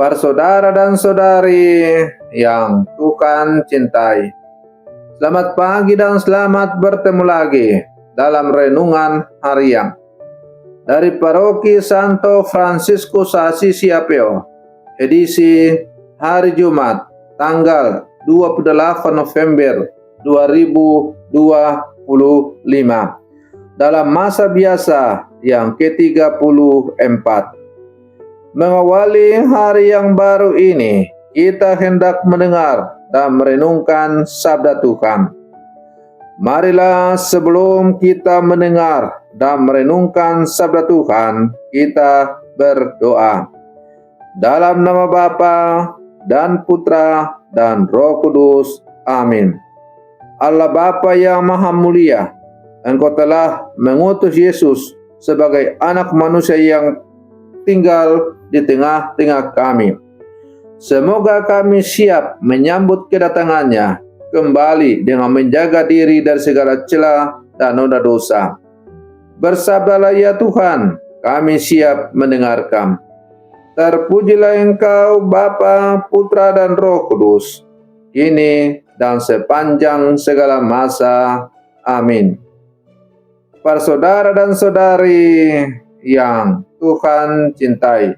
Para saudara dan saudari yang Tuhan cintai, selamat pagi dan selamat bertemu lagi dalam renungan harian dari Paroki Santo Fransiskus Assisi Apeo, edisi hari Jumat, tanggal 28 November 2025, dalam masa biasa yang ke-34. Mengawali hari yang baru ini, kita hendak mendengar dan merenungkan sabda Tuhan. Marilah sebelum kita mendengar dan merenungkan sabda Tuhan, kita berdoa. Dalam nama Bapa dan Putra dan Roh Kudus. Amin. Allah Bapa yang Maha Mulia, Engkau telah mengutus Yesus sebagai anak manusia yang tinggal di tengah-tengah kami. Semoga kami siap menyambut kedatangannya kembali dengan menjaga diri dari segala celah dan noda dosa. Bersabdalah ya Tuhan, kami siap mendengarkan. Terpujilah Engkau Bapa, Putra dan Roh Kudus, kini dan sepanjang segala masa. Amin. Para saudara dan saudari yang Tuhan cintai,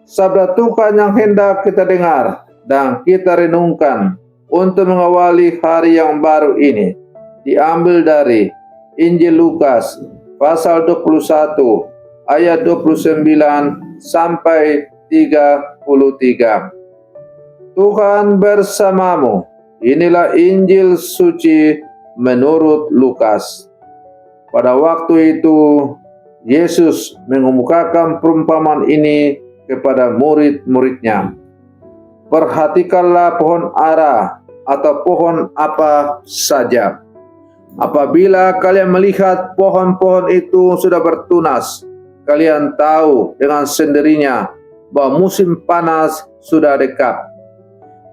sabda Tuhan yang hendak kita dengar dan kita renungkan untuk mengawali hari yang baru ini diambil dari Injil Lukas pasal 21 ayat 29 sampai 33. Tuhan bersamamu. Inilah Injil suci menurut Lukas. Pada waktu itu Yesus mengemukakan perumpamaan ini kepada murid-muridnya. Perhatikanlah pohon ara atau pohon apa saja. Apabila kalian melihat pohon-pohon itu sudah bertunas, kalian tahu dengan sendirinya bahwa musim panas sudah dekat.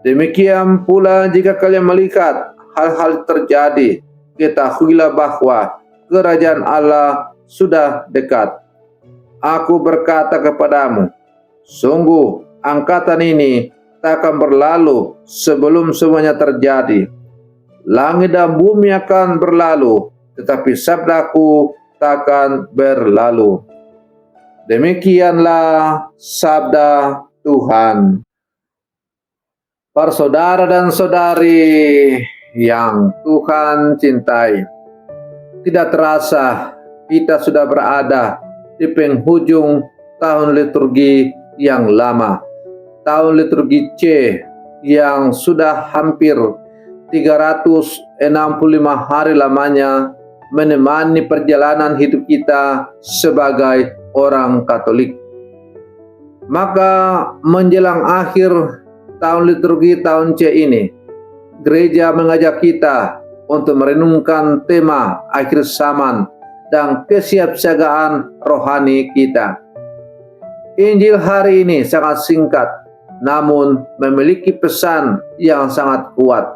Demikian pula jika kalian melihat hal-hal terjadi, ketahuilah bahwa kerajaan Allah sudah dekat. Aku berkata kepadamu, sungguh angkatan ini tak akan berlalu sebelum semuanya terjadi. Langit dan bumi akan berlalu, tetapi sabdaku tak akan berlalu. Demikianlah sabda Tuhan. Para saudara dan saudari yang Tuhan cintai, tidak terasa kita sudah berada di penghujung tahun liturgi yang lama. Tahun liturgi C yang sudah hampir 365 hari lamanya menemani perjalanan hidup kita sebagai orang Katolik. Maka menjelang akhir tahun liturgi tahun C ini, gereja mengajak kita untuk merenungkan tema akhir zaman dan kesiapsiagaan rohani kita. Injil hari ini sangat singkat, namun memiliki pesan yang sangat kuat.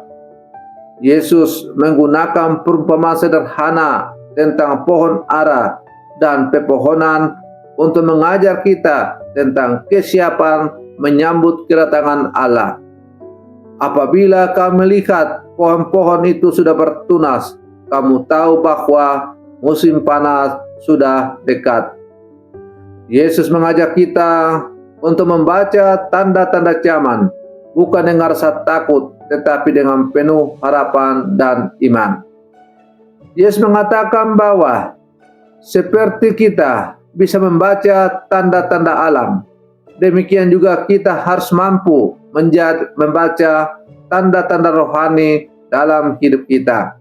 Yesus menggunakan perumpamaan sederhana tentang pohon ara dan pepohonan untuk mengajar kita tentang kesiapan menyambut kedatangan Allah. Apabila kamu melihat pohon-pohon itu sudah bertunas, kamu tahu bahwa musim panas sudah dekat. Yesus mengajak kita untuk membaca tanda-tanda zaman, bukan dengan rasa takut, tetapi dengan penuh harapan dan iman. Yesus mengatakan bahwa seperti kita bisa membaca tanda-tanda alam, demikian juga kita harus mampu membaca tanda-tanda rohani dalam hidup kita.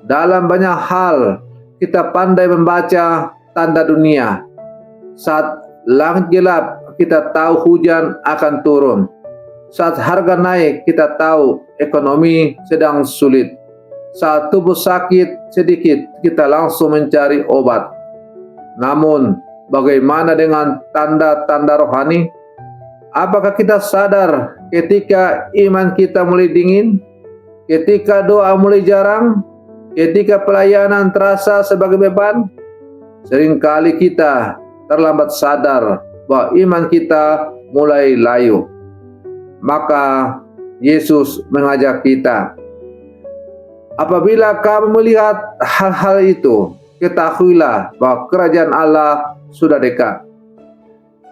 Dalam banyak hal, kita pandai membaca tanda dunia. Saat langit gelap, kita tahu hujan akan turun. Saat harga naik, kita tahu ekonomi sedang sulit. Saat tubuh sakit sedikit, kita langsung mencari obat. Namun, bagaimana dengan tanda-tanda rohani? Apakah kita sadar ketika iman kita mulai dingin? Ketika doa mulai jarang? Ketika pelayanan terasa sebagai beban? Seringkali kita terlambat sadar bahwa iman kita mulai layu. Maka Yesus mengajak kita, apabila kamu melihat hal-hal itu, ketahuilah bahwa kerajaan Allah sudah dekat.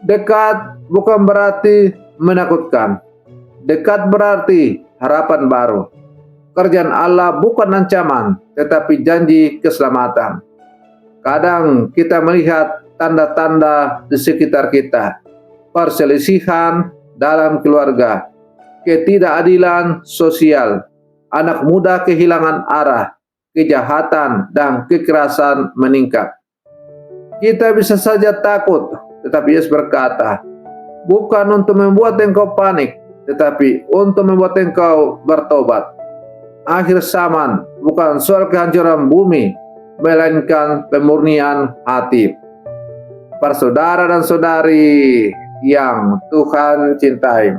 Dekat bukan berarti menakutkan. Dekat berarti harapan baru. Kerajaan Allah bukan ancaman, tetapi janji keselamatan. Kadang kita melihat tanda-tanda di sekitar kita, perselisihan dalam keluarga, ketidakadilan sosial, anak muda kehilangan arah, kejahatan dan kekerasan meningkat. Kita bisa saja takut, tetapi Yesus berkata, bukan untuk membuat engkau panik, tetapi untuk membuat engkau bertobat. Akhir zaman bukan soal kehancuran bumi, melainkan pemurnian hati. Para saudara dan saudari yang Tuhan cintai,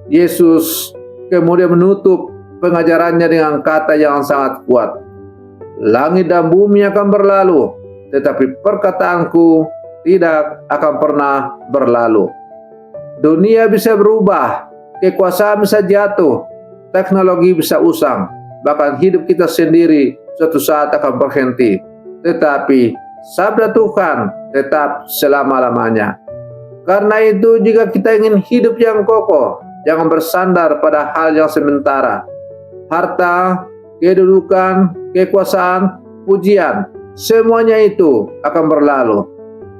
Yesus kemudian menutup pengajarannya dengan kata yang sangat kuat. Langit dan bumi akan berlalu, tetapi perkataanku tidak akan pernah berlalu. Dunia bisa berubah, kekuasaan bisa jatuh, teknologi bisa usang, bahkan hidup kita sendiri suatu saat akan berhenti. Tetapi sabda Tuhan tetap selama-lamanya. Karena itu jika kita ingin hidup yang kokoh, jangan bersandar pada hal yang sementara. Harta, kedudukan, kekuasaan, pujian, semuanya itu akan berlalu.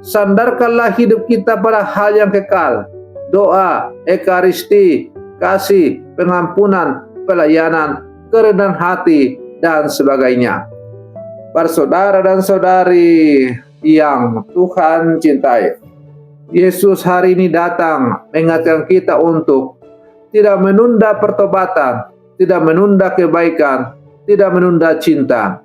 Sandarkanlah hidup kita pada hal yang kekal. Doa, ekaristi, kasih, pengampunan, pelayanan, kerendahan hati, dan sebagainya. Para saudara dan saudari yang Tuhan cintai, Yesus hari ini datang mengingatkan kita untuk tidak menunda pertobatan, tidak menunda kebaikan, tidak menunda cinta.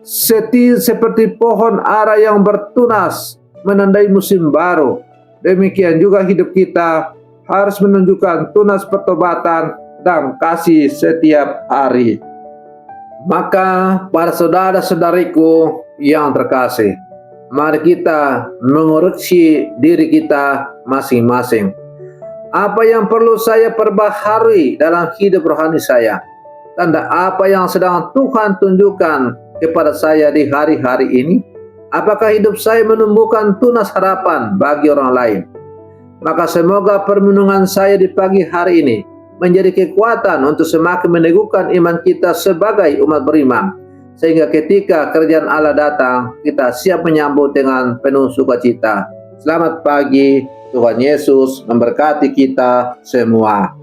Seperti pohon ara yang bertunas menandai musim baru, demikian juga hidup kita harus menunjukkan tunas pertobatan dan kasih setiap hari. Maka para saudara-saudariku yang terkasih, mari kita mengoreksi diri kita masing-masing. Apa yang perlu saya perbaharui dalam hidup rohani saya? Tanda apa yang sedang Tuhan tunjukkan kepada saya di hari-hari ini? Apakah hidup saya menumbuhkan tunas harapan bagi orang lain? Maka semoga permenungan saya di pagi hari ini menjadi kekuatan untuk semakin meneguhkan iman kita sebagai umat beriman, sehingga ketika kerajaan Allah datang, kita siap menyambut dengan penuh sukacita. Selamat pagi, Tuhan Yesus memberkati kita semua.